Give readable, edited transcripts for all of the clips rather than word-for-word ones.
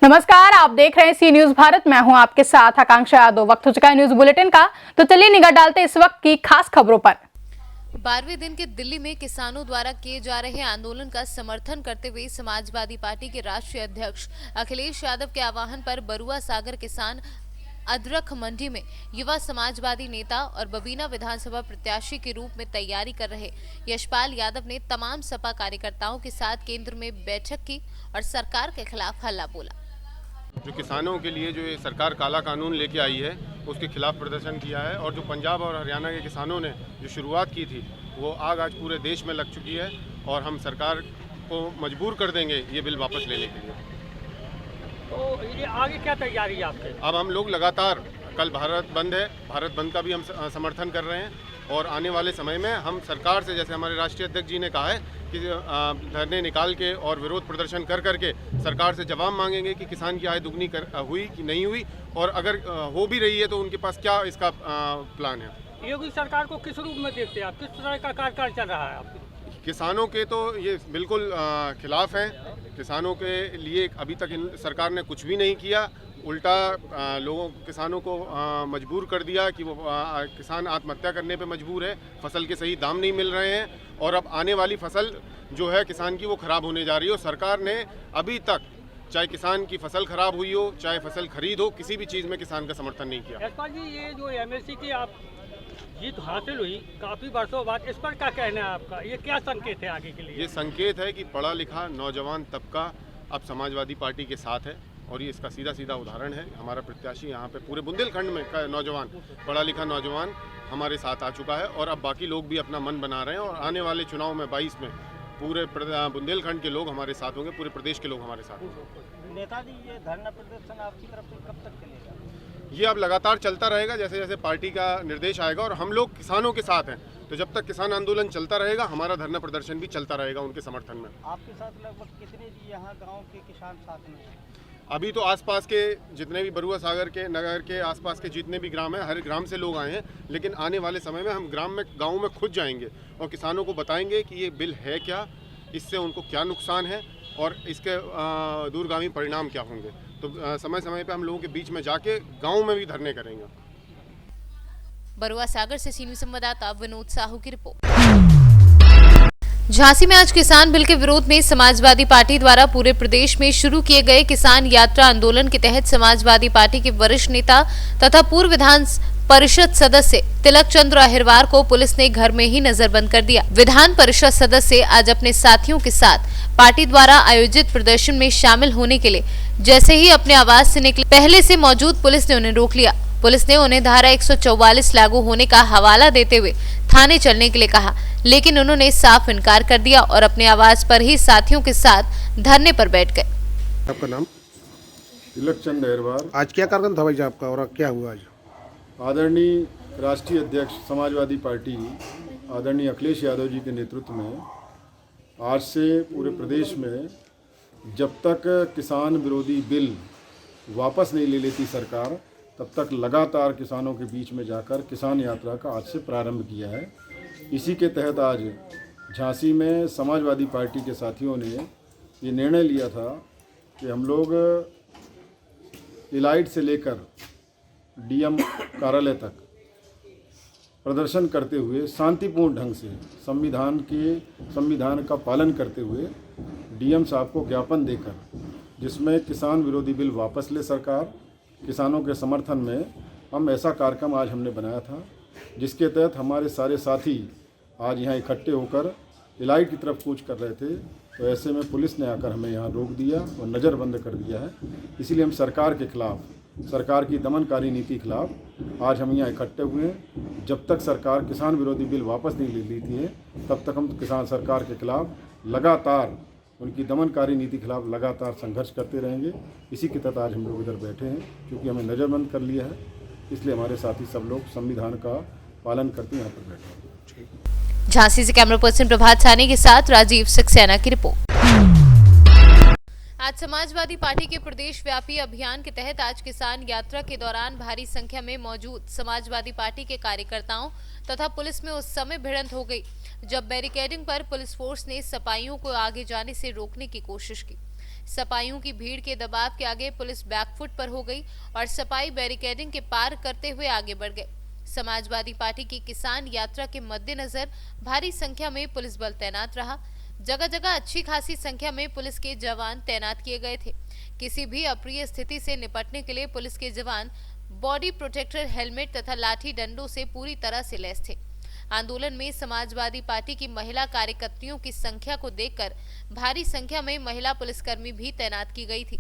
नमस्कार, आप देख रहे हैं सी न्यूज भारत। मैं हूं आपके साथ आकांक्षा यादव। वक्त हो चुका है न्यूज बुलेटिन का, तो चलिए निगाह डालते इस वक्त की खास खबरों पर। 12वें दिन के दिल्ली में किसानों द्वारा किए जा रहे आंदोलन का समर्थन करते हुए समाजवादी पार्टी के राष्ट्रीय अध्यक्ष अखिलेश यादव के आह्वान पर बरुआ सागर किसान अदरक मंडी में युवा समाजवादी नेता और बबीना विधानसभा प्रत्याशी के रूप में तैयारी कर रहे यशपाल यादव ने तमाम सपा कार्यकर्ताओं के साथ केंद्र में बैठक की और सरकार के खिलाफ हल्ला बोला। जो किसानों के लिए जो ये सरकार काला कानून लेके आई है उसके खिलाफ प्रदर्शन किया है और जो पंजाब और हरियाणा के किसानों ने जो शुरुआत की थी वो आग आज पूरे देश में लग चुकी है और हम सरकार को मजबूर कर देंगे ये बिल वापस लेने के लिए। तो ये आगे क्या तैयारी है आपके? अब हम लोग लगातार, कल भारत बंद है, भारत बंद का भी हम समर्थन कर रहे हैं और आने वाले समय में हम सरकार से, जैसे हमारे राष्ट्रीय अध्यक्ष जी ने कहा है कि धरने निकाल के और विरोध प्रदर्शन कर करके सरकार से जवाब मांगेंगे कि किसान की आय दुगनी हुई कि नहीं हुई और अगर हो भी रही है तो उनके पास क्या इसका प्लान है। योगी सरकार को किस रूप में देखते हैं आप? किस तरह का कार्यकाल चल रहा है आपके? किसानों के तो ये बिल्कुल खिलाफ हैं। किसानों के लिए अभी तक सरकार ने कुछ भी नहीं किया, उल्टा किसानों को मजबूर कर दिया कि वो किसान आत्महत्या करने पे मजबूर है। फसल के सही दाम नहीं मिल रहे हैं और अब आने वाली फसल जो है किसान की वो ख़राब होने जा रही है। सरकार ने अभी तक चाहे किसान की फसल खराब हुई हो, चाहे फसल खरीद हो, किसी भी चीज़ में किसान का समर्थन नहीं किया। यशपाल जी, ये जो एमएससी की आप जीत हासिल हुई काफ़ी वर्षों बाद, इस पर क्या कहना है आपका? ये क्या संकेत है आगे के लिए? ये संकेत है कि पढ़ा लिखा नौजवान तबका अब समाजवादी पार्टी के साथ है और ये इसका सीधा सीधा उदाहरण है। हमारा प्रत्याशी यहाँ पे पूरे बुंदेलखंड में का नौजवान, पढ़ा लिखा नौजवान हमारे साथ आ चुका है और अब बाकी लोग भी अपना मन बना रहे हैं और आने वाले चुनाव में 22 में पूरे बुंदेलखंड के लोग हमारे साथ होंगे, पूरे प्रदेश के लोग हमारे साथ होंगे। नेताजी, ये धरना प्रदर्शन आपकी तरफ से कब तक चलेगा? ये अब लगातार चलता रहेगा, जैसे जैसे पार्टी का निर्देश आएगा और हम लोग किसानों के साथ हैं, तो जब तक किसान आंदोलन चलता रहेगा हमारा धरना प्रदर्शन भी चलता रहेगा उनके समर्थन में। आपके साथ लगभग कितने जी यहाँ गाँव के किसान साथ में? अभी तो आसपास के जितने भी बरुआ सागर के नगर के आसपास के जितने भी ग्राम हैं, हर ग्राम से लोग आए हैं, लेकिन आने वाले समय में हम गाँव में खुद जाएंगे और किसानों को बताएंगे कि ये बिल है क्या, इससे उनको क्या नुकसान है और इसके दूरगामी परिणाम क्या होंगे। तो समय समय पे हम लोगों के बीच में जाके गाँव में भी धरने करेंगे। बरुआ सागर से सी न्यूज संवाददाता विनोद साहू की रिपोर्ट। झांसी में आज किसान बिल के विरोध में समाजवादी पार्टी द्वारा पूरे प्रदेश में शुरू किए गए किसान यात्रा आंदोलन के तहत समाजवादी पार्टी के वरिष्ठ नेता तथा पूर्व विधान परिषद सदस्य तिलक चंद्र अहिरवार को पुलिस ने घर में ही नजरबंद कर दिया। विधान परिषद सदस्य आज अपने साथियों के साथ पार्टी द्वारा आयोजित प्रदर्शन में शामिल होने के लिए जैसे ही अपने आवास से निकले, पहले से मौजूद पुलिस ने उन्हें रोक लिया। पुलिस ने उन्हें धारा 144 लागू होने का हवाला देते हुए थाने चलने के लिए कहा, लेकिन उन्होंने साफ इनकार कर दिया और अपने आवास पर ही साथियों के साथ धरने पर बैठ गए। आपका नाम? तिलक चंद अहिरवार। आज क्या कार्यक्रम था भाई साहब आपका और क्या हुआ आज? आदरणीय राष्ट्रीय अध्यक्ष समाजवादी पार्टी आदरणीय अखिलेश यादव जी के नेतृत्व में आज से पूरे प्रदेश में जब तक किसान विरोधी बिल वापस नहीं ले लेती सरकार, तब तक लगातार किसानों के बीच में जाकर किसान यात्रा का आज से प्रारंभ किया है। इसी के तहत आज झांसी में समाजवादी पार्टी के साथियों ने ये निर्णय लिया था कि हम लोग इलाइट से लेकर डीएम कार्यालय तक प्रदर्शन करते हुए शांतिपूर्ण ढंग से संविधान का पालन करते हुए डीएम साहब को ज्ञापन देकर, जिसमें किसान विरोधी बिल वापस ले सरकार, किसानों के समर्थन में हम ऐसा कार्यक्रम आज हमने बनाया था, जिसके तहत हमारे सारे साथी आज यहाँ इकट्ठे होकर इलाइट की तरफ कूच कर रहे थे। तो ऐसे में पुलिस ने आकर हमें यहाँ रोक दिया और नज़रबंद कर दिया है। इसीलिए हम सरकार के खिलाफ, सरकार की दमनकारी नीति के खिलाफ आज हम यहाँ इकट्ठे हुए हैं। जब तक सरकार किसान विरोधी बिल वापस नहीं ले लेती है, तब तक हम किसान सरकार के खिलाफ लगातार, उनकी दमनकारी नीति के खिलाफ लगातार संघर्ष करते रहेंगे। इसी के तहत आज हम लोग इधर बैठे हैं, क्योंकि हमें नज़रबंद कर लिया है, इसलिए हमारे साथी सब लोग संविधान का पालन करते यहाँ पर बैठे हैं। झांसी से कैमरा पर्सन प्रभात सानी के साथ राजीव सक्सेना की रिपोर्ट। आज समाजवादी पार्टी के प्रदेश व्यापी अभियान के तहत आज किसान यात्रा के दौरान भारी संख्या में मौजूद समाजवादी पार्टी के कार्यकर्ताओं तथा पुलिस में उस समय भिड़ंत हो गई जब बैरिकेडिंग पर पुलिस फोर्स ने सपाइयों को आगे जाने से रोकने की कोशिश की। सपाइयों की भीड़ के दबाव के आगे पुलिस बैकफुट पर हो गई और सपाई बैरिकेडिंग के पार करते हुए आगे बढ़ गए। समाजवादी पार्टी की किसान यात्रा के मद्देनजर भारी संख्या में पुलिस बल तैनात रहा। जगह जगह अच्छी खासी संख्या में पुलिस के जवान तैनात किए गए थे। किसी भी अप्रिय स्थिति से निपटने के लिए पुलिस के जवान बॉडी प्रोटेक्टर, हेलमेट तथा लाठी डंडों से पूरी तरह से लैस थे। आंदोलन में समाजवादी पार्टी की महिला कार्यकर्तियों की संख्या को देखकर भारी संख्या में महिला पुलिसकर्मी भी तैनात की गई थी।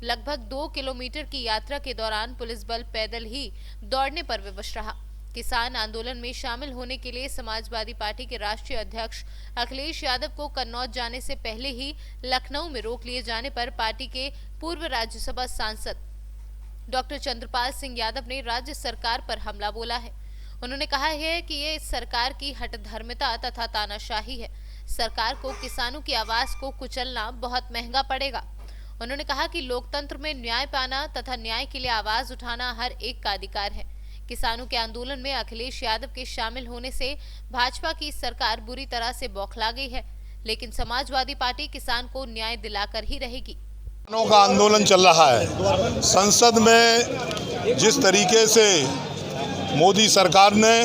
लगभग 2 किलोमीटर की यात्रा के दौरान पुलिस बल पैदल ही दौड़ने पर विवश रहा। किसान आंदोलन में शामिल होने के लिए समाजवादी पार्टी के राष्ट्रीय अध्यक्ष अखिलेश यादव को कन्नौज जाने से पहले ही लखनऊ में रोक लिए जाने पर पार्टी के पूर्व राज्यसभा सांसद डॉक्टर चंद्रपाल सिंह यादव ने राज्य सरकार पर हमला बोला है। उन्होंने कहा है कि ये सरकार की हठधर्मिता तथा तानाशाही है। सरकार को किसानों की आवाज को कुचलना बहुत महंगा पड़ेगा। उन्होंने कहा कि लोकतंत्र में न्याय पाना तथा न्याय के लिए आवाज उठाना हर एक का अधिकार है। किसानों के आंदोलन में अखिलेश यादव के शामिल होने से भाजपा की सरकार बुरी तरह से बौखला गई है, लेकिन समाजवादी पार्टी किसान को न्याय दिलाकर ही रहेगी। किसानों का आंदोलन चल रहा है। संसद में जिस तरीके से मोदी सरकार ने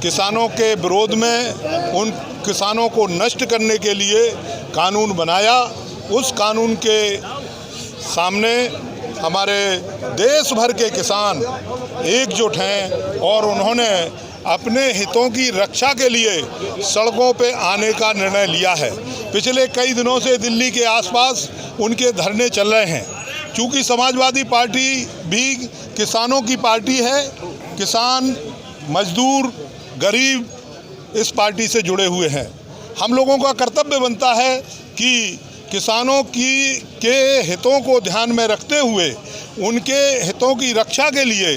किसानों के विरोध में उन किसानों को नष्ट करने के लिए कानून बनाया, उस कानून के सामने हमारे देश भर के किसान एकजुट हैं और उन्होंने अपने हितों की रक्षा के लिए सड़कों पे आने का निर्णय लिया है। पिछले कई दिनों से दिल्ली के आसपास उनके धरने चल रहे हैं। क्योंकि समाजवादी पार्टी भी किसानों की पार्टी है, किसान, मजदूर, गरीब इस पार्टी से जुड़े हुए हैं। हम लोगों का कर्तव्य बनता है कि किसानों के हितों को ध्यान में रखते हुए उनके हितों की रक्षा के लिए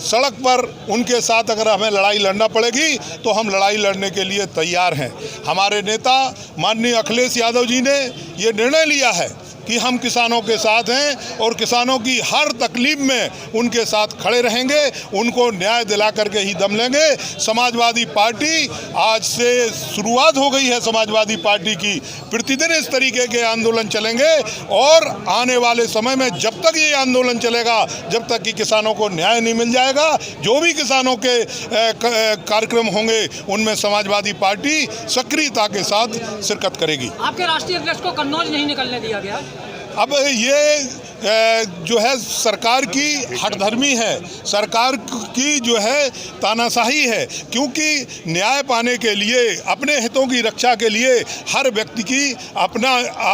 सड़क पर उनके साथ अगर हमें लड़ाई लड़ना पड़ेगी तो हम लड़ाई लड़ने के लिए तैयार हैं। हमारे नेता माननीय अखिलेश यादव जी ने ये निर्णय लिया है कि हम किसानों के साथ हैं और किसानों की हर तकलीफ में उनके साथ खड़े रहेंगे, उनको न्याय दिला करके ही दम लेंगे। समाजवादी पार्टी आज से शुरुआत हो गई है समाजवादी पार्टी की, प्रतिदिन इस तरीके के आंदोलन चलेंगे और आने वाले समय में जब तक ये आंदोलन चलेगा, जब तक कि किसानों को न्याय नहीं मिल जाएगा, जो भी किसानों के कार्यक्रम होंगे उनमें समाजवादी पार्टी सक्रियता के साथ शिरकत करेगी। आपके राष्ट्रीय अध्यक्ष को कन्नौज नहीं निकलने दिया गया। अब ये जो है सरकार की हठधर्मी है, सरकार की जो है तानाशाही है। क्योंकि न्याय पाने के लिए, अपने हितों की रक्षा के लिए हर व्यक्ति की अपना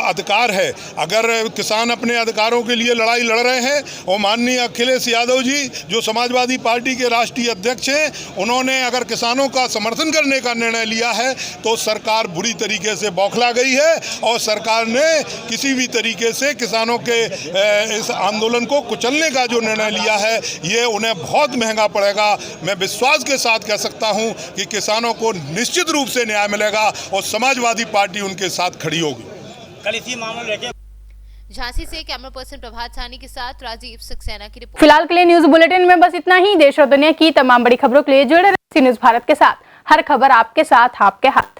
अधिकार है। अगर किसान अपने अधिकारों के लिए लड़ाई लड़ रहे हैं और माननीय अखिलेश यादव जी जो समाजवादी पार्टी के राष्ट्रीय अध्यक्ष हैं, उन्होंने अगर किसानों का समर्थन करने का निर्णय लिया है तो सरकार बुरी तरीके से बौखला गई है और सरकार ने किसी भी तरीके से किसानों के इस आंदोलन को कुचलने का जो निर्णय लिया है ये उन्हें बहुत महंगा पड़ेगा। मैं विश्वास के साथ कह सकता हूं कि किसानों को निश्चित रूप से न्याय मिलेगा और समाजवादी पार्टी उनके साथ खड़ी होगी। कल इसी मामले में झांसी से कैमरा पर्सन प्रभात सानी के साथ राजीव सक्सेना की रिपोर्ट। फिलहाल के लिए न्यूज बुलेटिन में बस इतना ही। देश और दुनिया की तमाम बड़ी खबरों के लिए जुड़े रहिए न्यूज भारत के साथ। हर खबर आपके साथ, आपके हाथ।